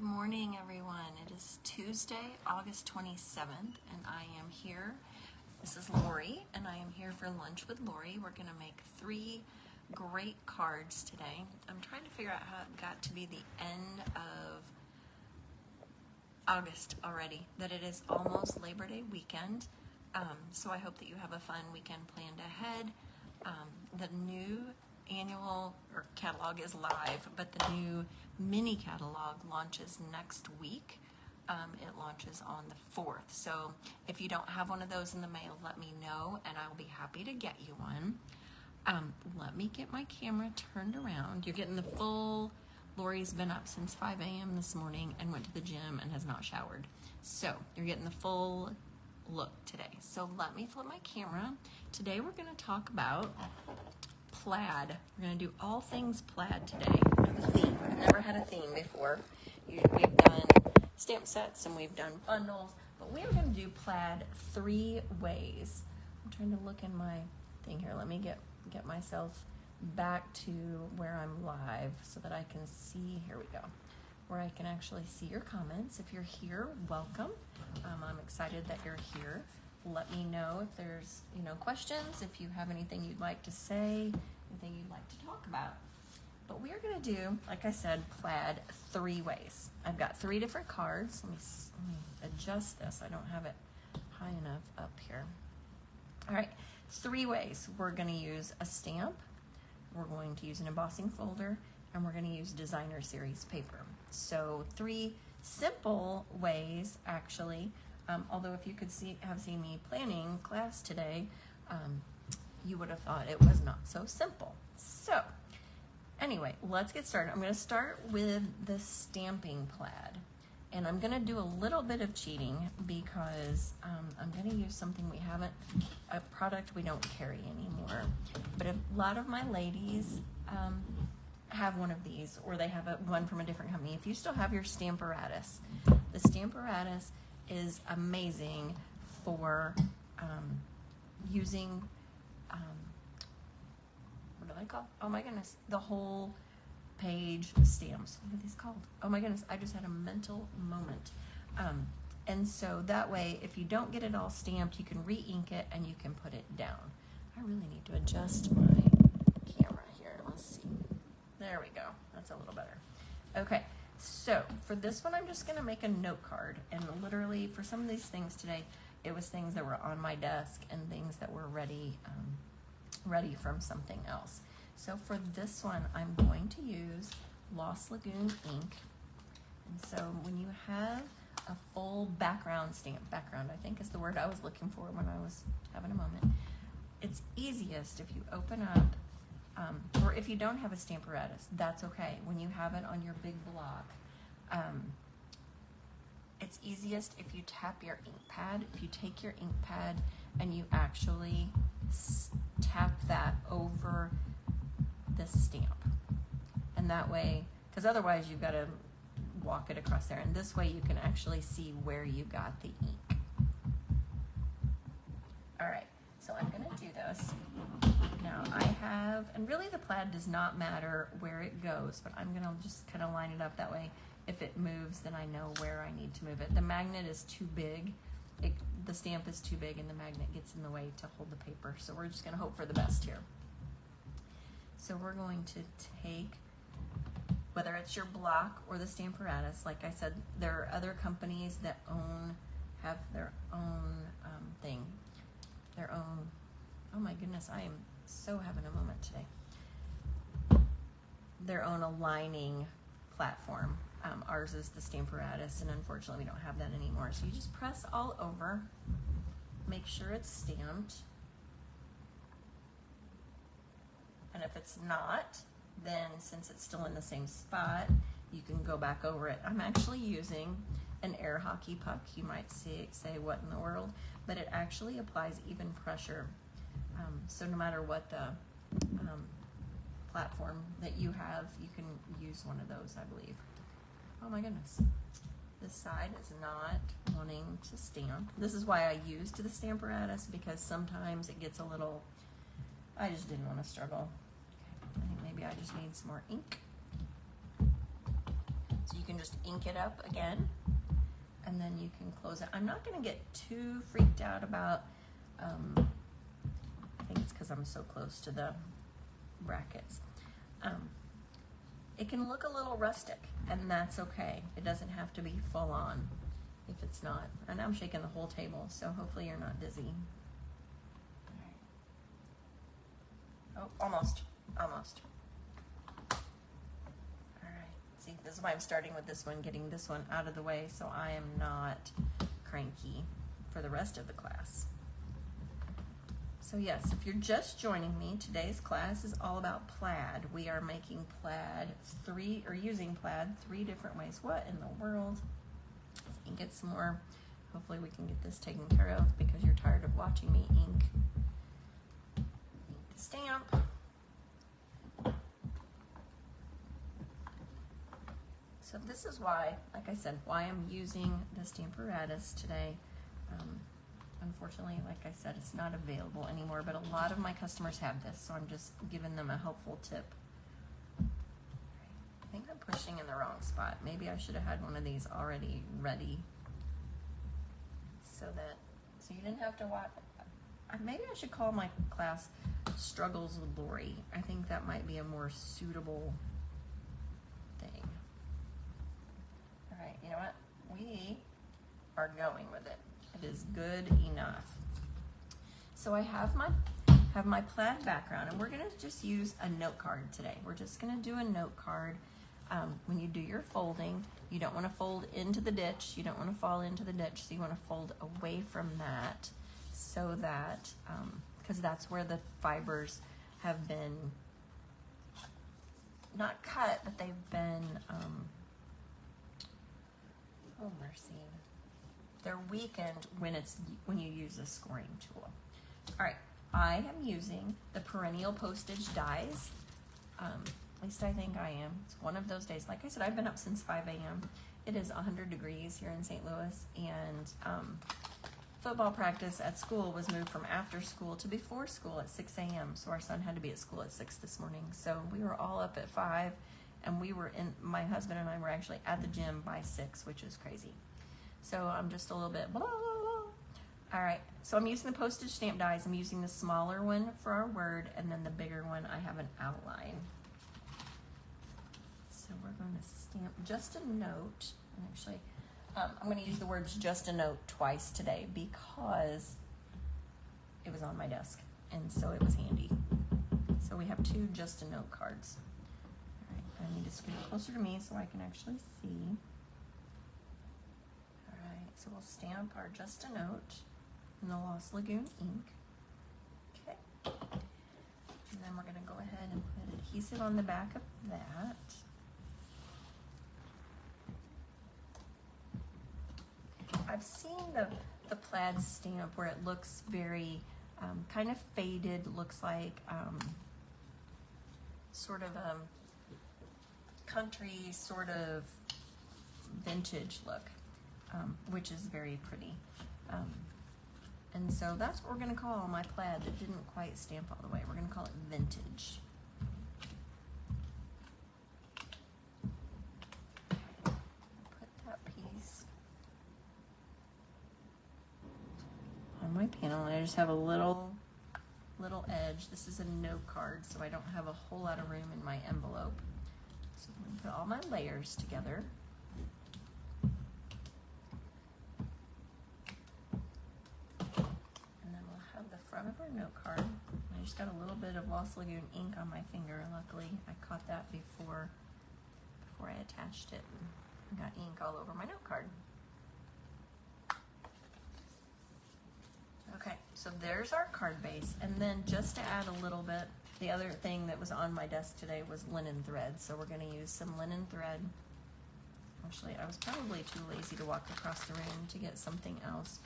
Good morning, everyone. It is Tuesday, August 27th, and I am here. This is Lori, and I am here for lunch with Lori. We're going to make 3 great cards today. I'm trying to figure out how it got to be the end of August already, that it is almost Labor Day weekend. So I hope that you have a fun weekend planned ahead. The new annual or catalog is live, but the new mini catalog launches next week. It launches on the 4th. So if you don't have one of those in the mail, let me know and I'll be happy to get you one. Let me get my camera turned around. You're getting the full, Lori's been up since 5 a.m. this morning and went to the gym and has not showered. So you're getting the full look today. So let me flip my camera. Today we're going to talk about plaid. We're going to do all things plaid today. I have a theme. I've never had a theme before. We've done stamp sets and we've done bundles, but we are going to do plaid 3 ways. I'm trying to look in my thing here. Let me get myself back to where I'm live so that I can see, here we go, where I can actually see your comments. If you're here, welcome. I'm excited that you're here. Let me know if there's, questions, if you have anything you'd like to say, anything you'd like to talk about. But we are going to do, like I said, plaid 3 ways. I've got 3 different cards. Let me adjust this. I don't have it high enough up here. All right, 3 ways. We're going to use a stamp, we're going to use an embossing folder, and we're going to use designer series paper. So 3 simple ways, actually. Although if you could have seen me planning class today, you would have thought it was not so simple. So anyway, let's get started. I'm going to start with the stamping plaid. And I'm going to do a little bit of cheating because I'm going to use something a product we don't carry anymore. But a lot of my ladies have one of these, or they have one from a different company. If you still have your Stamparatus, the Stamparatus is amazing for using, what are they called? Oh my goodness, the whole page stamps. What are these called? Oh my goodness, I just had a mental moment. And so that way, if you don't get it all stamped, you can re-ink it and you can put it down. I really need to adjust my camera here. Let's see. There we go. That's a little better. Okay. So for this one, I'm just going to make a note card, and literally for some of these things today, it was things that were on my desk and things that were ready from something else. So for this one, I'm going to use Lost Lagoon ink. And so when you have a full background stamp, background I think is the word I was looking for when I was having a moment, it's easiest if you open up, or if you don't have a Stamparatus, that's okay. When you have it on your big block, it's easiest if you tap your ink pad. If you take your ink pad and you actually tap that over the stamp. And that way, because otherwise you've got to walk it across there. And this way you can actually see where you got the ink. All right, so I'm going to do this. Now I have, and really the plaid does not matter where it goes, but I'm going to just kind of line it up that way. If it moves, then I know where I need to move it. The magnet is too big. The stamp is too big and the magnet gets in the way to hold the paper. So we're just going to hope for the best here. So we're going to take, whether it's your block or the Stamparatus, like I said, there are other companies that have their own thing, their own, oh my goodness, I am so having a moment today. Their own aligning platform. Ours is the Stamparatus, and unfortunately we don't have that anymore. So you just press all over, make sure it's stamped. And if it's not, then since it's still in the same spot, you can go back over it. I'm actually using an air hockey puck. You might say what in the world, but it actually applies even pressure. So no matter what the platform that you have, you can use one of those, I believe. Oh my goodness. This side is not wanting to stamp. This is why I used the Stamparatus, because sometimes it gets a little, I just didn't want to struggle. Okay. I think maybe I just need some more ink. So you can just ink it up again, and then you can close it. I'm not going to get too freaked out about, I think it's because I'm so close to the brackets. It can look a little rustic, and that's okay. It doesn't have to be full on if it's not. And I'm shaking the whole table, so hopefully you're not dizzy. Oh, almost. All right, see, this is why I'm starting with this one, getting this one out of the way so I am not cranky for the rest of the class. So yes, if you're just joining me, today's class is all about plaid. We are making plaid using plaid 3 different ways. What in the world? Let's ink it some more. Hopefully we can get this taken care of because you're tired of watching me ink. Ink the stamp. So this is why, like I said, why I'm using the Stamparatus today. Unfortunately, like I said, it's not available anymore, but a lot of my customers have this, so I'm just giving them a helpful tip. I think I'm pushing in the wrong spot. Maybe I should have had one of these already ready so you didn't have to watch. Maybe I should call my class Struggles with Lori. I think that might be a more suitable thing. All right, you know what? We are going with it. It is good enough. So I have my plaid background, and we're gonna just use a note card today. We're just gonna do a note card. When you do your folding, you don't wanna fold into the ditch. You don't wanna fall into the ditch, so you wanna fold away from that so that, because that's where the fibers have been, not cut, but they've been, oh mercy. They're weakened when you use a scoring tool. All right, I am using the perennial postage dies. At least I think I am. It's one of those days. Like I said, I've been up since 5 a.m. It is 100 degrees here in St. Louis, and football practice at school was moved from after school to before school at 6 a.m. So our son had to be at school at 6 this morning. So we were all up at 5, and my husband and I were actually at the gym by 6, which is crazy. So I'm just a little bit blah, blah, blah. All right, so I'm using the postage stamp dies. I'm using the smaller one for our word, and then the bigger one, I have an outline. So we're going to stamp just a note. And actually, I'm going to use the words just a note twice today because it was on my desk, and so it was handy. So we have 2 just a note cards. All right, I need to scoot closer to me so I can actually see. So we'll stamp our just a note in the Lost Lagoon ink. Okay. And then we're going to go ahead and put adhesive on the back of that. I've seen the plaid stamp where it looks very kind of faded, looks like sort of country, sort of vintage look. Which is very pretty. And so that's what we're going to call my plaid that didn't quite stamp all the way. We're going to call it vintage. Put that piece on my panel, and I just have a little edge. This is a note card, so I don't have a whole lot of room in my envelope. So I'm going to put all my layers together. Front of our note card. I just got a little bit of Lost Lagoon ink on my finger. Luckily, I caught that before I attached it and got ink all over my note card. Okay, so there's our card base. And then just to add a little bit, the other thing that was on my desk today was linen thread. So we're going to use some linen thread. Actually, I was probably too lazy to walk across the room to get something else,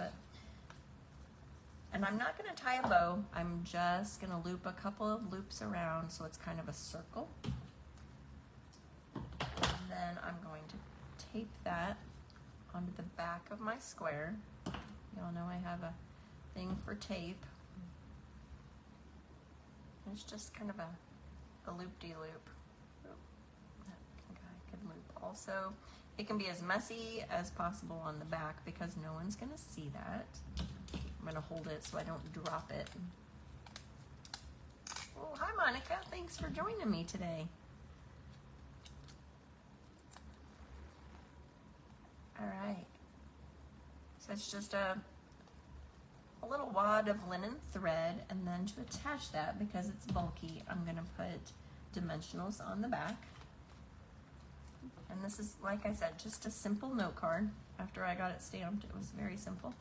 and I'm not going to tie a bow. I'm just going to loop a couple of loops around so it's kind of a circle. And then I'm going to tape that onto the back of my square. Y'all know I have a thing for tape. It's just kind of a loop-de-loop. I could loop also. It can be as messy as possible on the back because no one's gonna see that. I'm gonna hold it so I don't drop it. Oh, hi Monica, thanks for joining me today. All right, so it's just a little wad of linen thread, and then to attach that, because it's bulky, I'm gonna put dimensionals on the back. And this is, like I said, just a simple note card. After I got it stamped, it was very simple.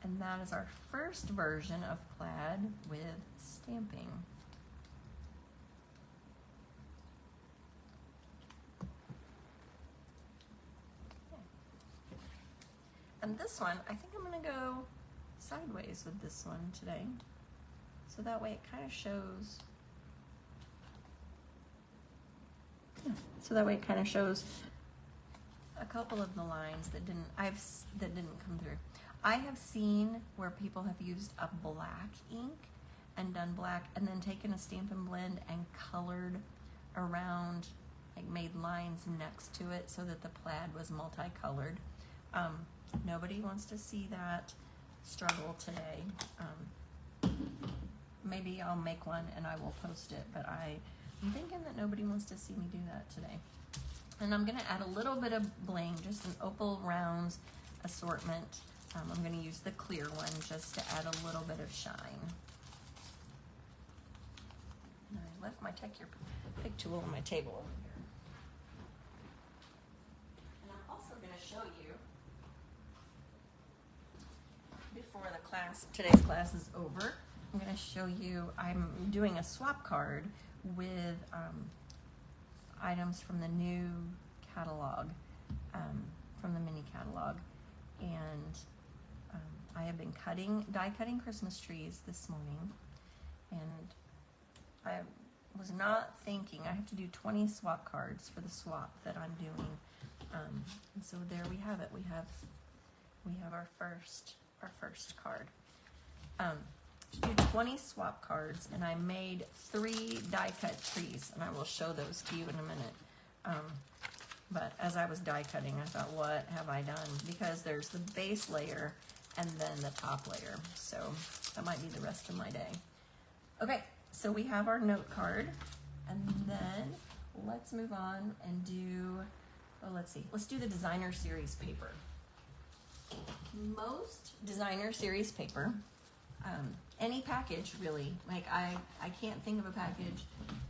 And that is our first version of plaid with stamping. And this one, I think I'm gonna go sideways with this one today. So that way it kind of shows, a couple of the lines that didn't come through. I have seen where people have used a black ink and done black and then taken a Stampin' Blend and colored around, like made lines next to it so that the plaid was multicolored. Nobody wants to see that struggle today. Maybe I'll make one and I will post it, but I'm thinking that nobody wants to see me do that today. And I'm gonna add a little bit of bling, just an opal rounds assortment. I'm gonna use the clear one just to add a little bit of shine. And I left my pick tool on my table over here. And I'm also gonna show you, before today's class is over, I'm going to show you, I'm doing a swap card with items from the new catalog, from the mini catalog. And I have been die cutting Christmas trees this morning. And I was not thinking, I have to do 20 swap cards for the swap that I'm doing. And so there we have it. We have our first card. To do 20 swap cards, and I made 3 die cut trees, and I will show those to you in a minute. But as I was die cutting, I thought, what have I done? Because there's the base layer and then the top layer. So that might be the rest of my day. Okay, so we have our note card, and then let's move on and do, let's do the designer series paper. Most designer series paper, any package really, like I can't think of a package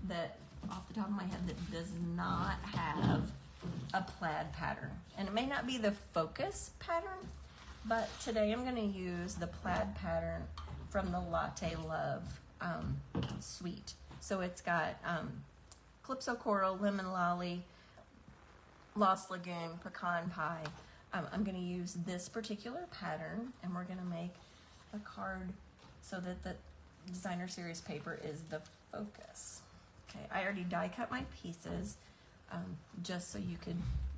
that off the top of my head that does not have a plaid pattern. And it may not be the focus pattern, but today I'm going to use the plaid pattern from the Latte Love suite. So it's got Calypso Coral, Lemon Lolly, Lost Lagoon, Pecan Pie. I'm going to use this particular pattern, and we're going to make a card so that the designer series paper is the focus. Okay, I already die cut my pieces, just so you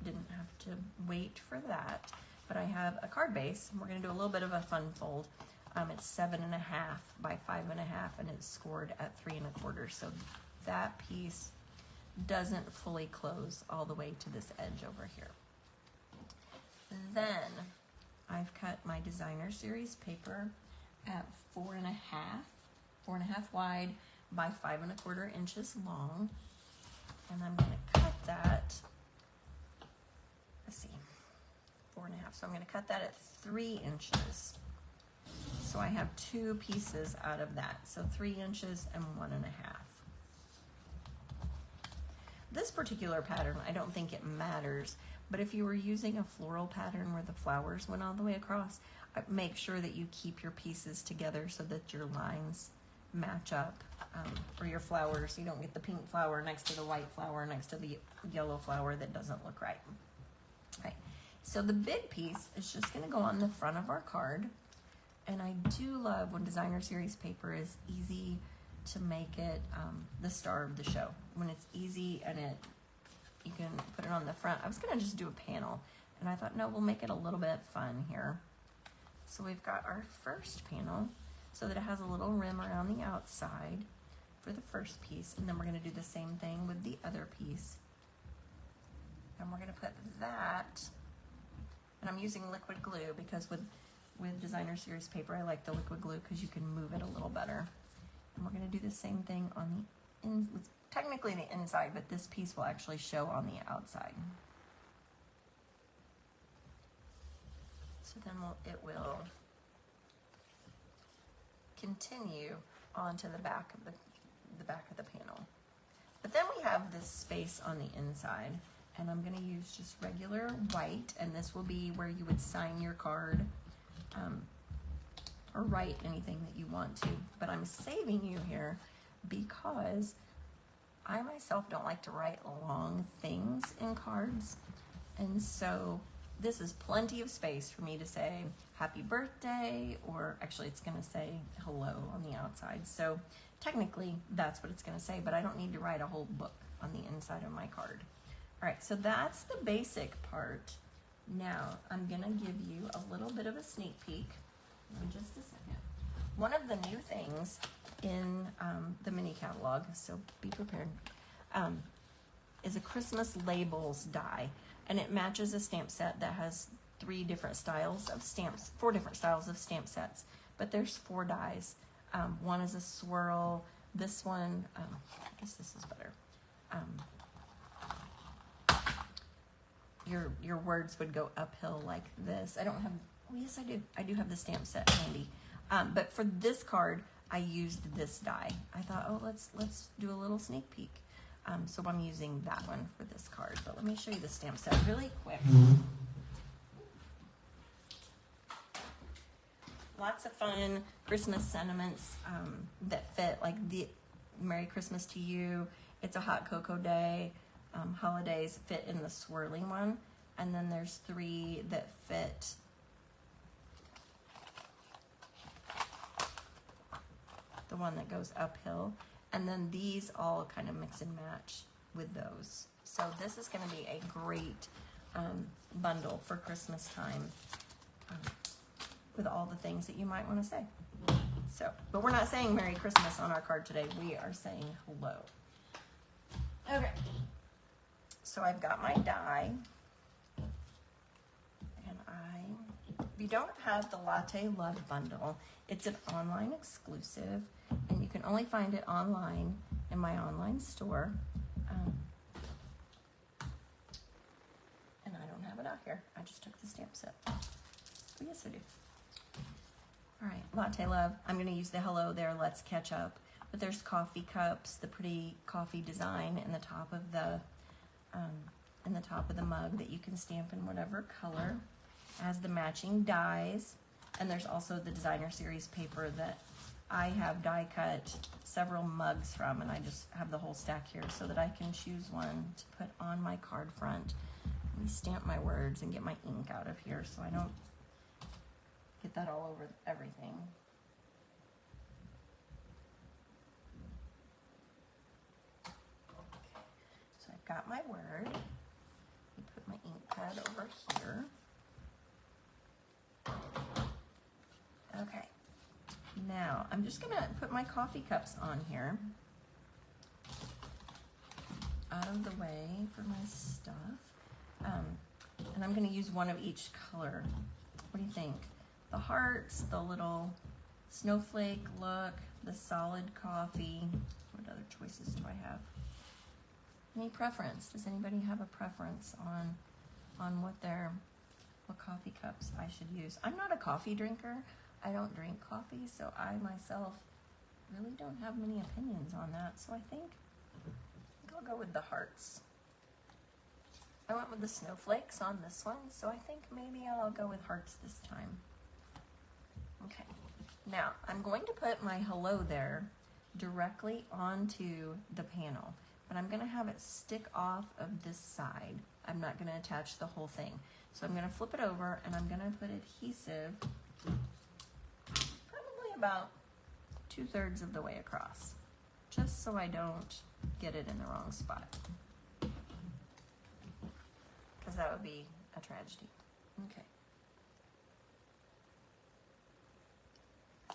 didn't have to wait for that. But I have a card base, and we're going to do a little bit of a fun fold. It's 7.5 by 5.5, and it's scored at 3 1/4. So that piece doesn't fully close all the way to this edge over here. Then I've cut my designer series paper at 4.5 wide by 5 1/4 inches long, and I'm going to cut that. Let's see, 4.5. So I'm going to cut that at 3 inches. So I have 2 pieces out of that. So 3 inches and 1.5. This particular pattern, I don't think it matters, but if you were using a floral pattern where the flowers went all the way across, make sure that you keep your pieces together so that your lines match up, or your flowers, you don't get the pink flower next to the white flower next to the yellow flower. That doesn't look right. Okay, so the big piece is just going to go on the front of our card, and I do love when designer series paper is easy to make it the star of the show. When it's easy and you can put it on the front. I was going to just do a panel, and I thought, no, we'll make it a little bit fun here. So we've got our first panel so that it has a little rim around the outside for the first piece, and then we're going to do the same thing with the other piece. And we're going to that, and I'm using liquid glue because with designer series paper, I like the liquid glue because you can move it a little better. And we're going to do the same thing on the technically the inside, but this piece will actually show on the outside. So then it will continue onto the back of the panel. But then we have this space on the inside, and I'm going to use just regular white, and this will be where you would sign your card or write anything that you want to. But I'm saving you here because I myself don't like to write long things in cards, and so this is plenty of space for me to say happy birthday, or actually it's going to say hello on the outside. So technically that's what it's going to say, but I don't need to write a whole book on the inside of my card. All right, so that's the basic part. Now I'm going to give you a little bit of a sneak peek in just a second. One of the new things in the mini catalog, so be prepared, is a Christmas labels die. And it matches a stamp set that has 4 different styles of stamp sets. But there's 4 dies. One is a swirl. This one, I guess this is better. Your words would go uphill like this. I don't have, oh yes I do. I do have the stamp set handy. But for this card, I used this die. I thought, oh, let's do a little sneak peek. So I'm using that one for this card, but let me show you the stamp set really quick. Lots of fun Christmas sentiments that fit, like the Merry Christmas to You, It's a Hot Cocoa Day, holidays fit in the swirling one, and then there's 3 that fit the one that goes uphill. And then these all kind of mix and match with those. So this is going to be a great bundle for Christmas time with all the things that you might want to say. So, but we're not saying Merry Christmas on our card today. We are saying hello. Okay. So I've got my die. And if you don't have the Latte Love Bundle, it's an online exclusive. And you can only find it online in my online store. And I don't have it out here. I just took the stamp set. Oh, yes, I do. All right, Latte Love. I'm going to use the hello there, let's catch up. But there's coffee cups, the pretty coffee design in the top of the mug that you can stamp in whatever color. It has the matching dies. And there's also the designer series paper that I have die cut several mugs from, and I just have the whole stack here so that I can choose one to put on my card front. Let me stamp my words and get my ink out of here so I don't get that all over everything. Okay. So I've got my word. Let me put my ink pad over here. Okay. Now, I'm just going to put my coffee cups on here, out of the way for my stuff, and I'm going to use one of each color. What do you think? The hearts, the little snowflake look, the solid coffee. What other choices do I have? Any preference? Does anybody have a preference on what coffee cups I should use? I'm not a coffee drinker. I don't drink coffee, so I myself really don't have many opinions on that. So I think I'll go with the hearts. I went with the snowflakes on this one, so I think maybe I'll go with hearts this time. Okay, now I'm going to put my hello there directly onto the panel, but I'm going to have it stick off of this side. I'm not going to attach the whole thing. So I'm going to flip it over and I'm going to put adhesive about 2/3 of the way across, just so I don't get it in the wrong spot, because that would be a tragedy. Okay.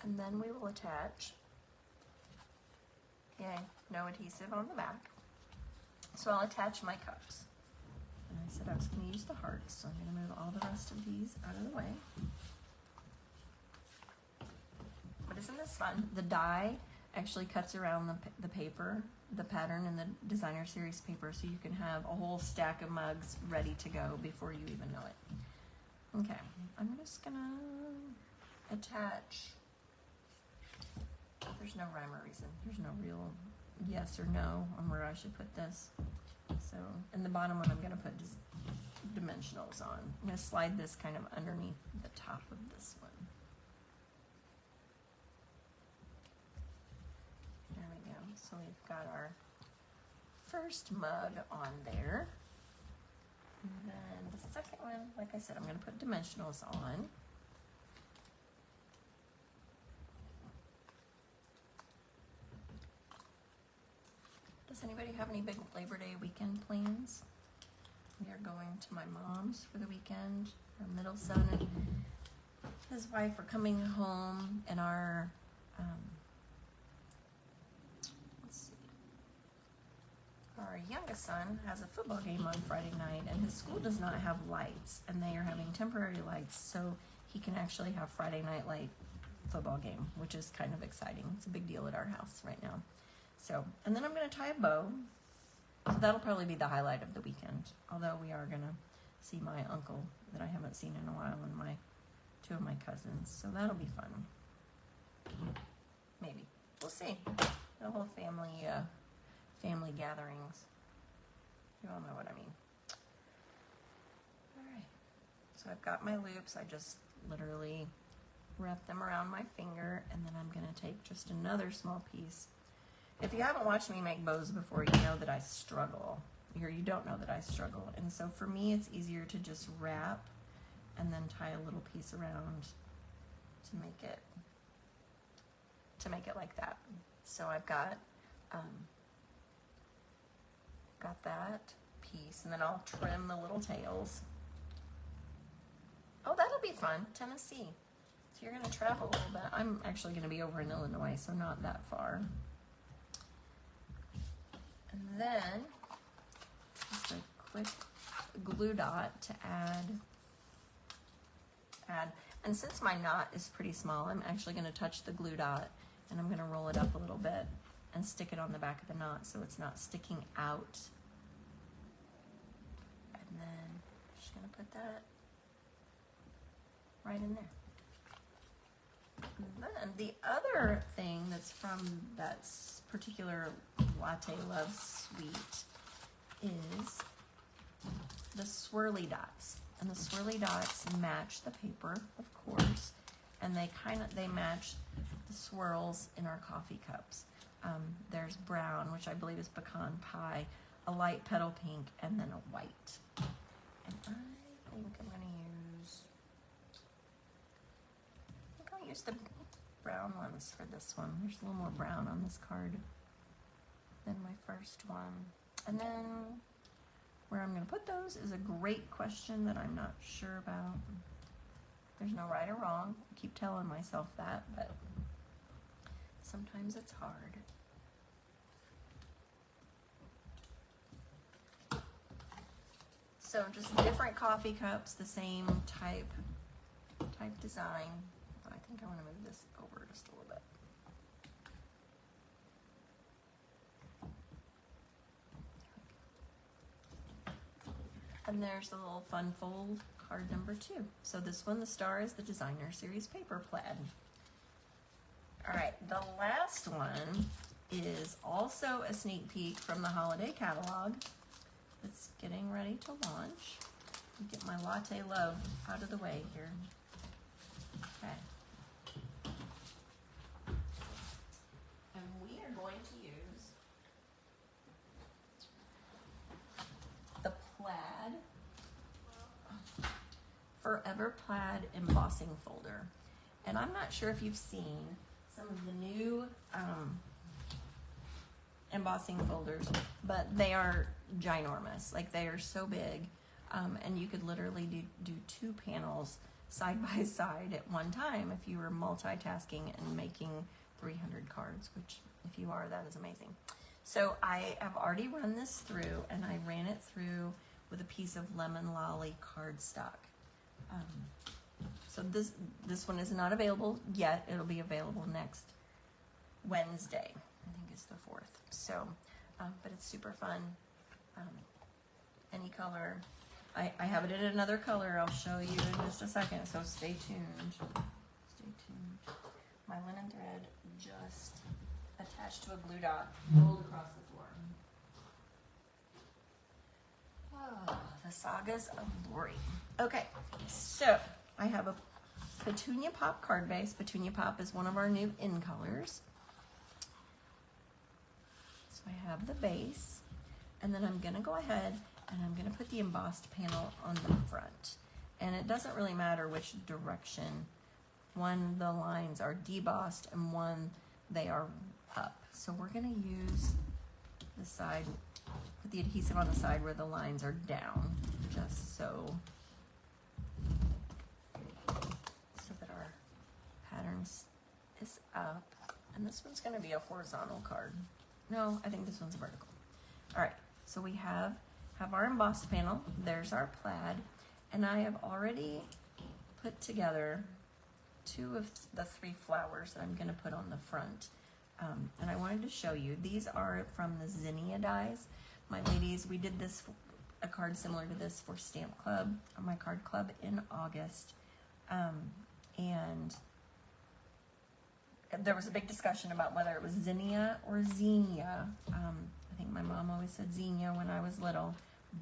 And then we will attach, yay, no adhesive on the back. So I'll attach my cups. And I said I was going to use the hearts, so I'm going to move all the rest of these out of the way. But isn't this fun? The die actually cuts around the paper, the pattern in the designer series paper, so you can have a whole stack of mugs ready to go before you even know it. Okay, I'm just gonna attach, there's no rhyme or reason, there's no real yes or no on where I should put this. So, in the bottom one I'm gonna put just dimensionals on. I'm gonna slide this kind of underneath the top of this one. There we go. So we've got our first mug on there. And then the second one, like I said, I'm going to put dimensionals on. Does anybody have any big Labor Day weekend plans? We are going to my mom's for the weekend. Our middle son and his wife are coming home, and our our youngest son has a football game on Friday night, and his school does not have lights, and they are having temporary lights, so he can actually have Friday night light football game, which is kind of exciting. It's a big deal at our house right now. So, and then I'm going to tie a bow. So that'll probably be the highlight of the weekend, although we are going to see my uncle that I haven't seen in a while, and two of my cousins, so that'll be fun. Maybe. We'll see. The whole family gatherings. You all know what I mean. Alright, so I've got my loops. I just literally wrap them around my finger, and then I'm going to take just another small piece. If you haven't watched me make bows before, you know that I struggle. Or you don't know that I struggle. And so for me, it's easier to just wrap and then tie a little piece around to make it like that. So I've got that piece, and then I'll trim the little tails. Oh, that'll be fun. Tennessee. So you're going to travel a little bit. I'm actually going to be over in Illinois, so not that far. And then just a quick glue dot to add. And since my knot is pretty small, I'm actually going to touch the glue dot, and I'm going to roll it up a little bit and stick it on the back of the knot so it's not sticking out. And then I'm just going to put that right in there. And then the other thing that's from that particular Latte Love Suite is the swirly dots. And the swirly dots match the paper, of course, and they match the swirls in our coffee cups. There's brown, which I believe is pecan pie, a light petal pink, and then a white. And I think I'm going to use the brown ones for this one. There's a little more brown on this card than my first one. And then where I'm going to put those is a great question that I'm not sure about. There's no right or wrong. I keep telling myself that, but sometimes it's hard. So just different coffee cups, the same type design. I think I want to move this over just a little bit. And there's the little fun fold card number 2. So this one, the star, is the designer series paper plaid. All right, the last one is also a sneak peek from the holiday catalog. It's getting ready to launch. Get my Latte Love out of the way here. Okay. And we are going to use the plaid, Forever Plaid embossing folder. And I'm not sure if you've seen some of the new embossing folders, but they are ginormous. Like, they are so big, and you could literally do 2 panels side by side at one time if you were multitasking and making 300 cards, which if you are, that is amazing. So I have already run this through, and I ran it through with a piece of lemon lolly cardstock. So this one is not available yet. It'll be available next Wednesday. I think it's the 4th. So, but it's super fun. Any color. I have it in another color. I'll show you in just a second. So stay tuned. Stay tuned. My linen thread just attached to a glue dot rolled across the floor. Oh, the sagas of Lori. Okay, so I have a Petunia Pop card base. Petunia Pop is one of our new in colors. So I have the base, and then I'm gonna go ahead and I'm gonna put the embossed panel on the front. And it doesn't really matter which direction. One, the lines are debossed, and one, they are up. So we're gonna use the side, put the adhesive on the side where the lines are down, just so that our pattern is up. And this one's gonna be a horizontal card. No, I think this one's vertical. All right, so we have our embossed panel. There's our plaid, and I have already put together 2 of the 3 flowers that I'm gonna put on the front. And I wanted to show you, these are from the zinnia dies. My ladies, we did this, a card similar to this for Stamp Club, or my card club in August. And there was a big discussion about whether it was zinnia or xenia. I think my mom always said xenia when I was little,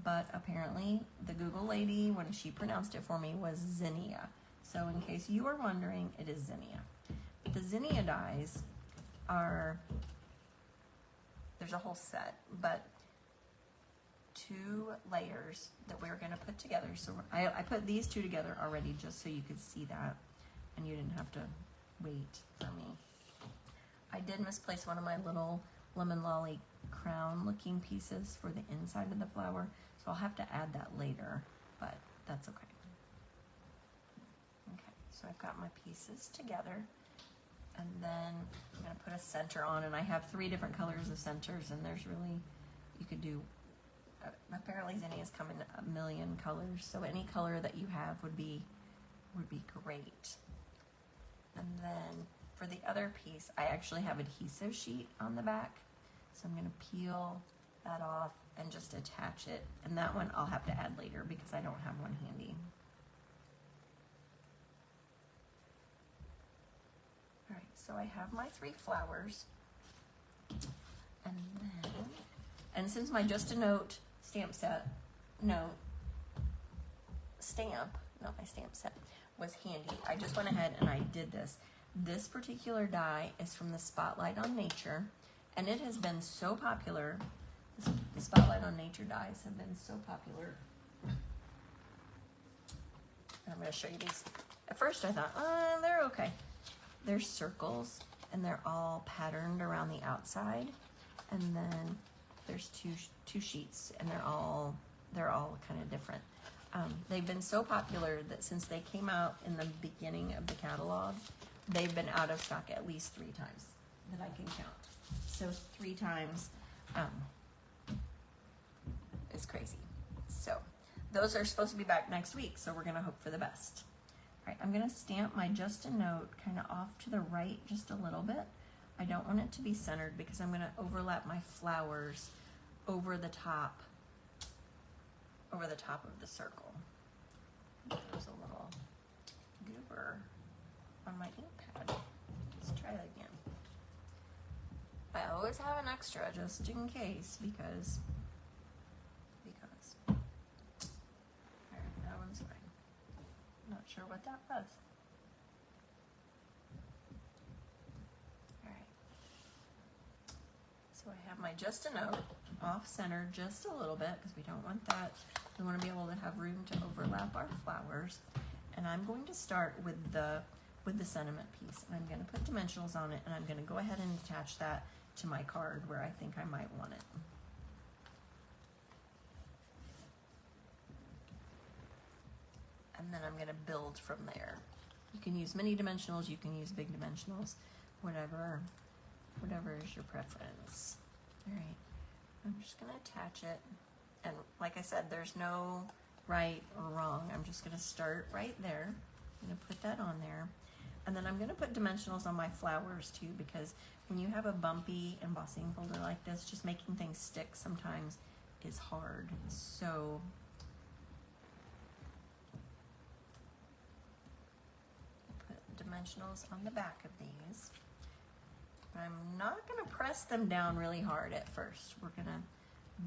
but apparently the Google lady, when she pronounced it for me, was zinnia. So in case you were wondering, it is zinnia. The zinnia dies are, there's a whole set, but 2 layers that we're gonna put together. So I put these 2 together already just so you could see that, and you didn't have to wait for me. I did misplace one of my little lemon lolly crown looking pieces for the inside of the flower, so I'll have to add that later, but that's okay. Okay, so I've got my pieces together, and then I'm gonna put a center on, and I have 3 different colors of centers, and there's really, you could do, apparently zinnias come in a million colors, so any color that you have would be great. And then for the other piece, I actually have adhesive sheet on the back, so I'm gonna peel that off and just attach it, and that one I'll have to add later because I don't have one handy. All right, so I have my 3 flowers, and then, and since my Just a Note stamp set, not my stamp set, was handy, I just went ahead and I did this. This particular die is from the Spotlight on Nature, and it has been so popular. The Spotlight on Nature dies have been so popular. And I'm going to show you these. At first I thought, they're okay. They're circles, and they're all patterned around the outside. And then there's two sheets, and they're all kind of different. They've been so popular that since they came out in the beginning of the catalog, they've been out of stock at least 3 times that I can count. So 3 times is crazy. So those are supposed to be back next week, so we're gonna hope for the best. All right, I'm gonna stamp my Just a Note kind of off to the right just a little bit. I don't want it to be centered because I'm gonna overlap my flowers over the top of the circle. There's a little goober on my ink pad. Let's try that again. I always have an extra just in case because. All right, that one's fine. Not sure what that was. All right. So I have my Just a Note off center just a little bit because we don't want that. We want to be able to have room to overlap our flowers. And I'm going to start with the sentiment piece. And I'm going to put dimensionals on it, and I'm going to go ahead and attach that to my card where I think I might want it. And then I'm going to build from there. You can use mini dimensionals, you can use big dimensionals, whatever is your preference. All right, I'm just going to attach it. And like I said, there's no right or wrong. I'm just gonna start right there. I'm gonna put that on there. And then I'm gonna put dimensionals on my flowers too, because when you have a bumpy embossing folder like this, just making things stick sometimes is hard. So put dimensionals on the back of these. I'm not gonna press them down really hard at first. We're gonna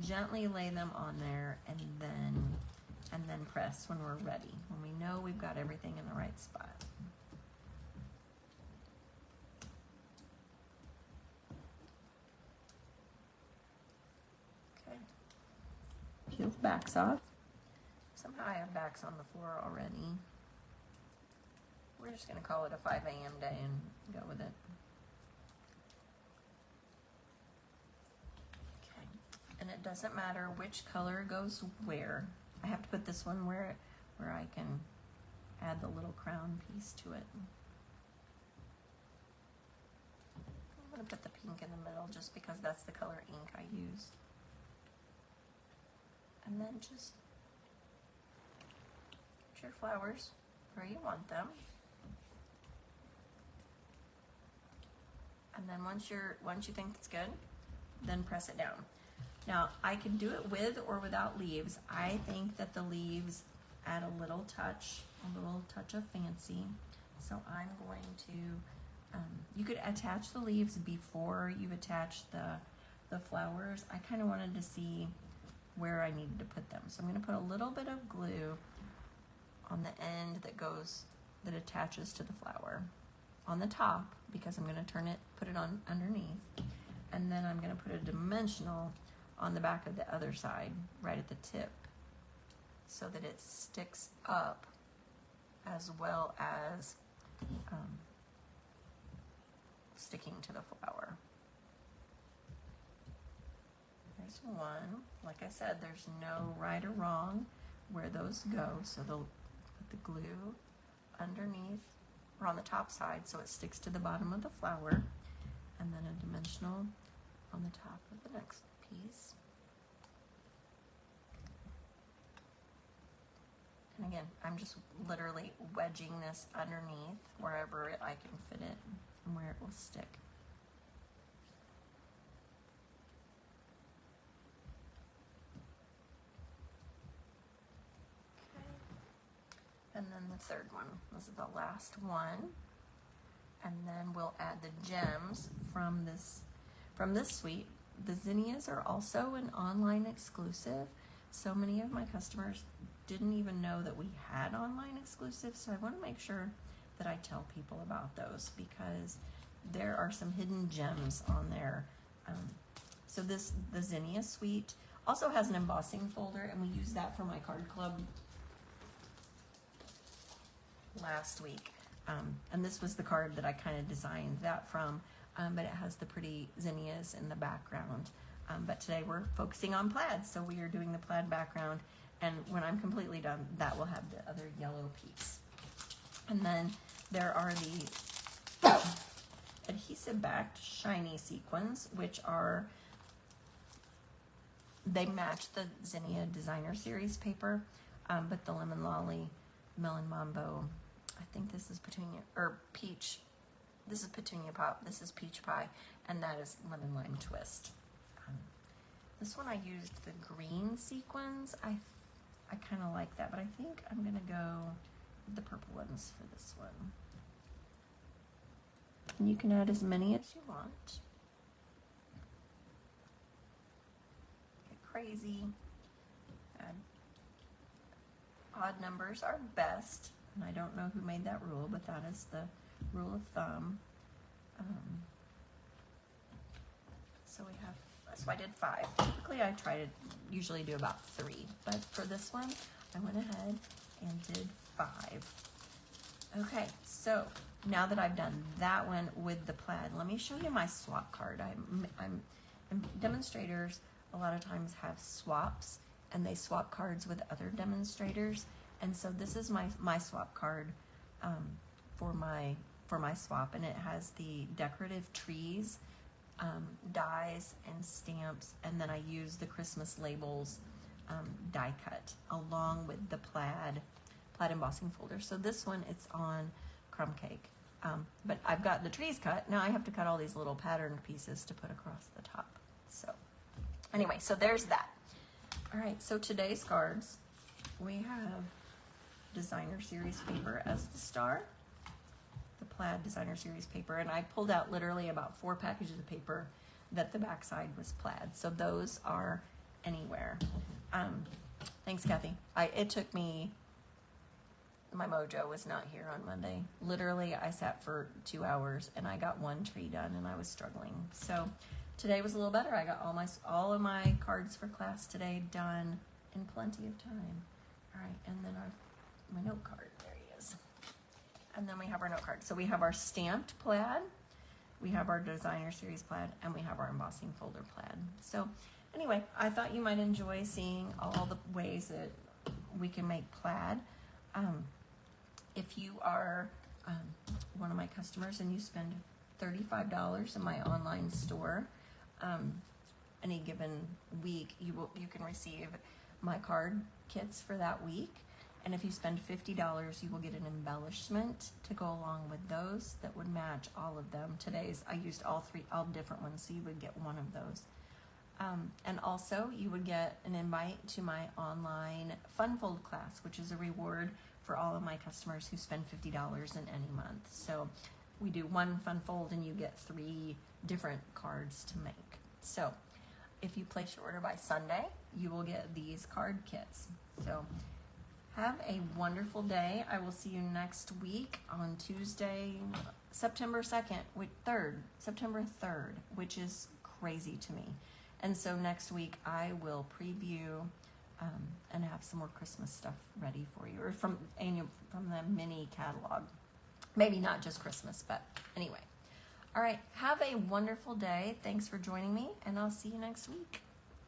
gently lay them on there and then press when we're ready, when we know we've got everything in the right spot. Okay. Peel the backs off. Somehow I have backs on the floor already. We're just gonna call it a 5 a.m. day and go with it. And it doesn't matter which color goes where. I have to put this one where I can add the little crown piece to it. I'm going to put the pink in the middle just because that's the color ink I used. And then just put your flowers where you want them. And then once you think it's good, then press it down. Now, I can do it with or without leaves. I think that the leaves add a little touch of fancy. So I'm going to, you could attach the leaves before you attach the flowers. I kind of wanted to see where I needed to put them. So I'm going to put a little bit of glue on the end that attaches to the flower on the top, because I'm going to put it on underneath. And then I'm going to put a dimensional on the back of the other side, right at the tip, so that it sticks up as well as sticking to the flower. There's one. Like I said, there's no right or wrong where those go, so they'll put the glue underneath or on the top side so it sticks to the bottom of the flower, and then a dimensional on the top of the next piece. And again, I'm just literally wedging this underneath wherever I can fit it and where it will stick. Okay. And then the third one. This is the last one. And then we'll add the gems from this suite. The zinnias are also an online exclusive. So many of my customers didn't even know that we had online exclusives, so I want to make sure that I tell people about those, because there are some hidden gems on there. So the zinnia suite also has an embossing folder, and we used that for my card club last week. And this was the card that I kind of designed that from, but it has the pretty zinnias in the background. But today we're focusing on plaid, so we are doing the plaid background, and when I'm completely done, that will have the other yellow piece. And then there are the adhesive backed shiny sequins, which they match the Zinnia Designer Series paper, but the Lemon Lolly, Melon Mambo, I think this is petunia, or peach, this is petunia pop, this is peach pie, and that is lemon lime twist. This one I used the green sequins. I kind of like that, but I think I'm gonna go with the purple ones for this one. And you can add as many as you want. Get crazy. Add odd numbers are best, and I don't know who made that rule, but that is the rule of thumb. So I did 5. Typically I usually do about 3, but for this one I went ahead and did 5. Okay, so now that I've done that one with the plaid, let me show you my swap card. Demonstrators a lot of times have swaps, and they swap cards with other demonstrators, and so this is my swap card for my swap, and it has the decorative trees, dies and stamps, and then I use the Christmas labels die cut along with the plaid embossing folder. So this one, it's on crumb cake. But I've got the trees cut. Now I have to cut all these little patterned pieces to put across the top. So anyway, so there's that. All right, so today's cards, we have designer series paper as the star, the plaid designer series paper, and I pulled out literally about 4 packages of paper that the backside was plaid. So those are anywhere. Thanks, Kathy. It took me, my mojo was not here on Monday. Literally, I sat for 2 hours and I got 1 tree done and I was struggling. So today was a little better. I got all of my cards for class today done in plenty of time. All right, and then my note card, there he is. And then we have our note card. So we have our stamped plaid, we have our designer series plaid, and we have our embossing folder plaid. So anyway, I thought you might enjoy seeing all the ways that we can make plaid. If you are one of my customers and you spend $35 in my online store, any given week, you can receive my card kits for that week. And if you spend $50, you will get an embellishment to go along with those that would match all of them. Today's, I used all different ones, so you would get one of those. And also, you would get an invite to my online Fun Fold class, which is a reward for all of my customers who spend $50 in any month. So we do 1 Fun Fold and you get 3 different cards to make. So if you place your order by Sunday, you will get these card kits. So have a wonderful day. I will see you next week on Tuesday, September 3rd, which is crazy to me. And so next week I will preview and have some more Christmas stuff ready for you, or from the mini catalog. Maybe not just Christmas, but anyway. All right, have a wonderful day. Thanks for joining me, and I'll see you next week.